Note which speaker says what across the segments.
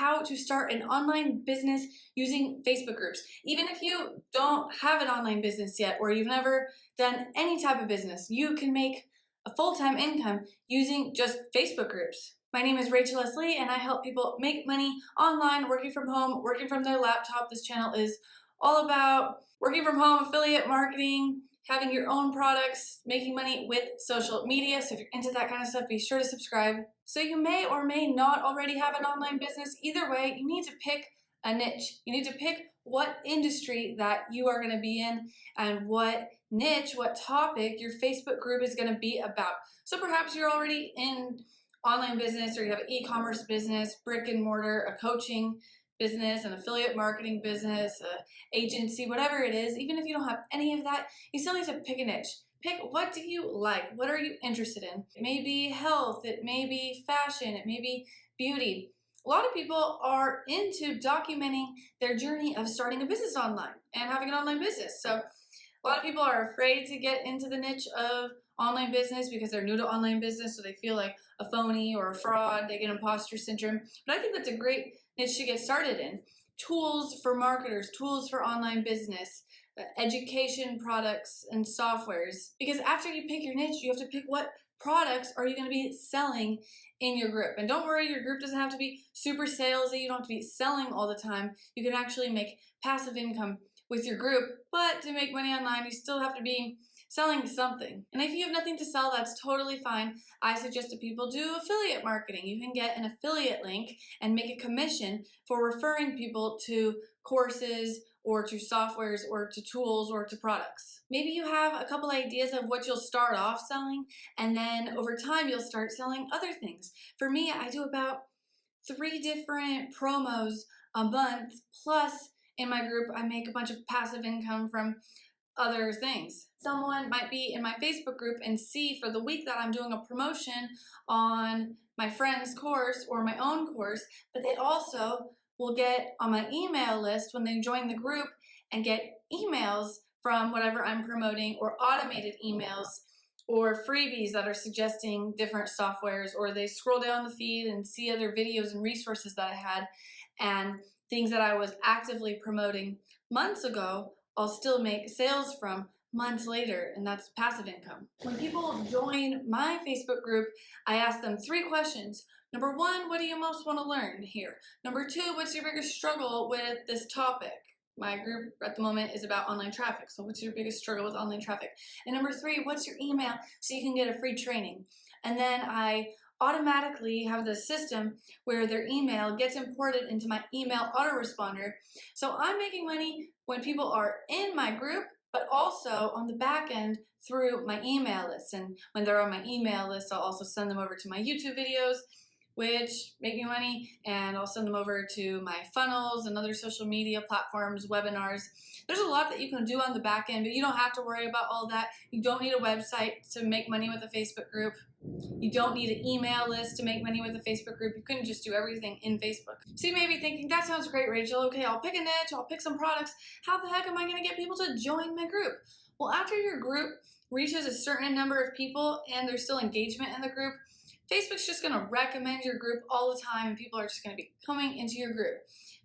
Speaker 1: how to start an online business using Facebook groups. Even if you don't have an online business yet, or you've never done any type of business, you can make a full-time income using just Facebook groups. My name is Rachel Leslie, and I help people make money online, working from home, working from their laptop. This channel is all about working from home, affiliate marketing, having your own products, making money with social media. So if you're into that kind of stuff, be sure to subscribe. So you may or may not already have an online business. Either way, you need to pick a niche. You need to pick what industry that you are going to be in and what niche, what topic your Facebook group is going to be about. So perhaps you're already in online business, or you have an e-commerce business, brick and mortar, a coaching business, an affiliate marketing business, an agency, whatever it is. Even if you don't have any of that, you still need to pick a niche. Pick, what do you like? What are you interested in? It may be health, it may be fashion, it may be beauty. A lot of people are into documenting their journey of starting a business online and having an online business. So a lot of people are afraid to get into the niche of online business because they're new to online business, so they feel like a phony or a fraud. They get imposter syndrome. But I think that's a great niche to get started in. Tools for marketers, tools for online business, education products and softwares. Because after you pick your niche, you have to pick what products are you going to be selling in your group. And don't worry, your group doesn't have to be super salesy. You don't have to be selling all the time. You can actually make passive income with your group, but to make money online, you still have to be selling something. And if you have nothing to sell, that's totally fine. I suggest that people do affiliate marketing. You can get an affiliate link and make a commission for referring people to courses or to softwares or to tools or to products. Maybe you have a couple ideas of what you'll start off selling, and then over time you'll start selling other things. For me, I do about 3 different promos a month, plus in my group I make a bunch of passive income from other things. Someone might be in my Facebook group and see for the week that I'm doing a promotion on my friend's course or my own course, but they also will get on my email list when they join the group and get emails from whatever I'm promoting, or automated emails or freebies that are suggesting different softwares, or they scroll down the feed and see other videos and resources that I had and things that I was actively promoting months ago. I'll still make sales from months later, and that's passive income. When people join my Facebook group, I ask them 3 questions. Number 1, what do you most want to learn here? Number 2, what's your biggest struggle with this topic? My group at the moment is about online traffic, so what's your biggest struggle with online traffic? And number 3, what's your email so you can get a free training? And then I automatically have the system where their email gets imported into my email autoresponder. So I'm making money when people are in my group, but also on the back end through my email list. And when they're on my email list, I'll also send them over to my YouTube videos, which make me money, and I'll send them over to my funnels and other social media platforms, webinars. There's a lot that you can do on the back end, but you don't have to worry about all that. You don't need a website to make money with a Facebook group. You don't need an email list to make money with a Facebook group. You can just do everything in Facebook. So you may be thinking, that sounds great, Rachel. Okay, I'll pick a niche, I'll pick some products. How the heck am I going to get people to join my group? Well, after your group reaches a certain number of people and there's still engagement in the group, Facebook's just going to recommend your group all the time, and people are just going to be coming into your group.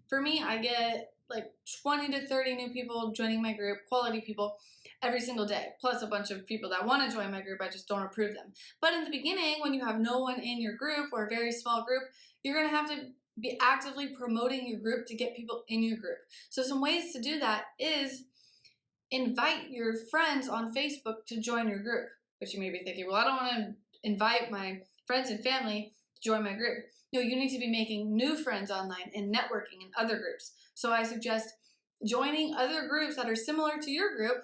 Speaker 1: For me, I get like 20 to 30 new people joining my group, quality people, every single day, plus a bunch of people that want to join my group. I just don't approve them. But in the beginning, when you have no one in your group, or a very small group, you're going to have to be actively promoting your group to get people in your group. So some ways to do that is invite your friends on Facebook to join your group. But you may be thinking, well, I don't want to invite my friends and family to join my group. No, you need to be making new friends online and networking in other groups. So I suggest joining other groups that are similar to your group,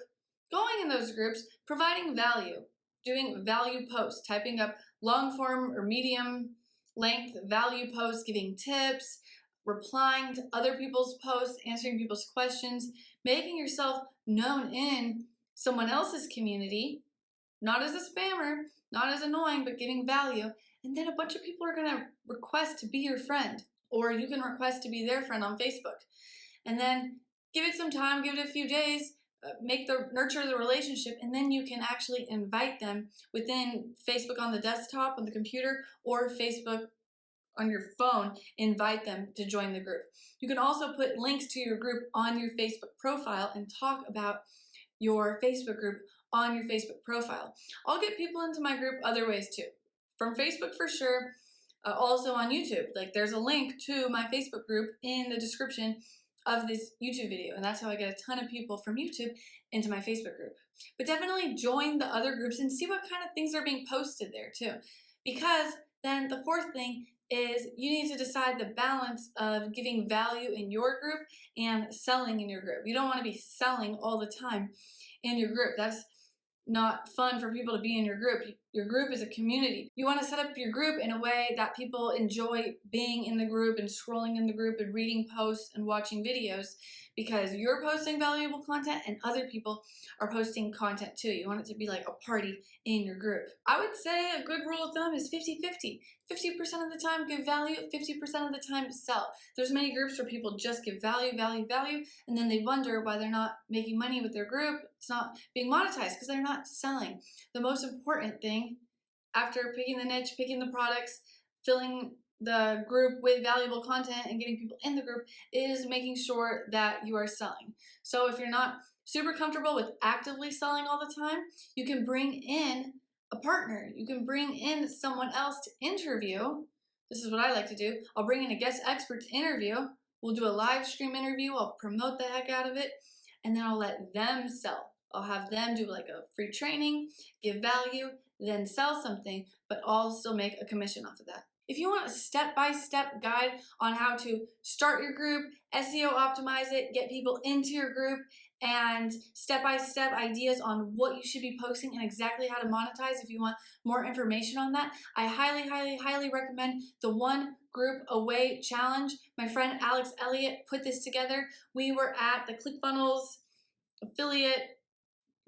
Speaker 1: going in those groups, providing value, doing value posts, typing up long form or medium length value posts, giving tips, replying to other people's posts, answering people's questions, making yourself known in someone else's community, not as a spammer, not as annoying, but giving value. And then a bunch of people are going to request to be your friend, or you can request to be their friend on Facebook. And then give it some time, give it a few days, nurture the relationship, and then you can actually invite them within Facebook on the desktop, on the computer, or Facebook on your phone, invite them to join the group. You can also put links to your group on your Facebook profile and talk about your Facebook group on your Facebook profile. I'll get people into my group other ways too. From Facebook for sure, also on YouTube. Like there's a link to my Facebook group in the description of this YouTube video, and that's how I get a ton of people from YouTube into my Facebook group. But definitely join the other groups and see what kind of things are being posted there too. Because then the fourth thing is you need to decide the balance of giving value in your group and selling in your group. You don't want to be selling all the time in your group. That's not fun for people to be in your group. Your group is a community. You want to set up your group in a way that people enjoy being in the group and scrolling in the group and reading posts and watching videos, because you're posting valuable content and other people are posting content too. You want it to be like a party in your group. I would say a good rule of thumb is 50-50. 50% of the time give value, 50% of the time sell. There's many groups where people just give value, and then they wonder why they're not making money with their group. It's not being monetized because they're not selling. The most important thing after picking the niche, picking the products, filling the group with valuable content and getting people in the group is making sure that you are selling. So if you're not super comfortable with actively selling all the time, you can bring in a partner. You can bring in someone else to interview. This is what I like to do. I'll bring in a guest expert to interview. We'll do a live stream interview. I'll promote the heck out of it, and then I'll let them sell. I'll have them do like a free training, give value, then sell something, but I'll still make a commission off of that. If you want a step-by-step guide on how to start your group, SEO optimize it, get people into your group, and step-by-step ideas on what you should be posting and exactly how to monetize, if you want more information on that, I highly recommend the One Group Away Challenge. My friend Alex Elliott put this together. We were at the ClickFunnels affiliate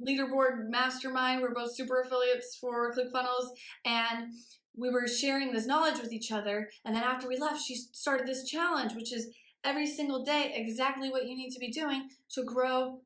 Speaker 1: leaderboard mastermind. We're both super affiliates for ClickFunnels, and we were sharing this knowledge with each other. And then after we left, she started this challenge, which is every single day exactly what you need to be doing to grow,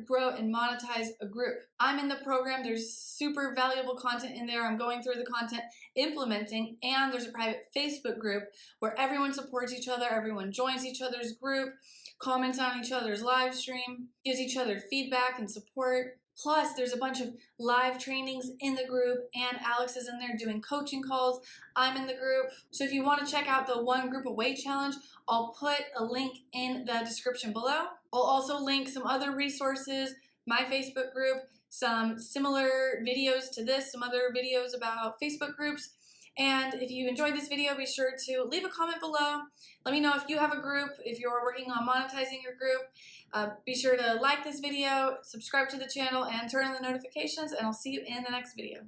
Speaker 1: grow and monetize a group. I'm in the program. There's super valuable content in there. I'm going through the content, implementing, and there's a private Facebook group where everyone supports each other, everyone joins each other's group, comments on each other's live stream, gives each other feedback and support. Plus, there's a bunch of live trainings in the group, and Alex is in there doing coaching calls. I'm in the group. So if you want to check out the One Group Away Challenge, I'll put a link in the description below. I'll also link some other resources, my Facebook group, some similar videos to this, some other videos about Facebook groups. And if you enjoyed this video, be sure to leave a comment below. Let me know if you have a group, if you're working on monetizing your group. Be sure to like this video, subscribe to the channel, and turn on the notifications, and I'll see you in the next video.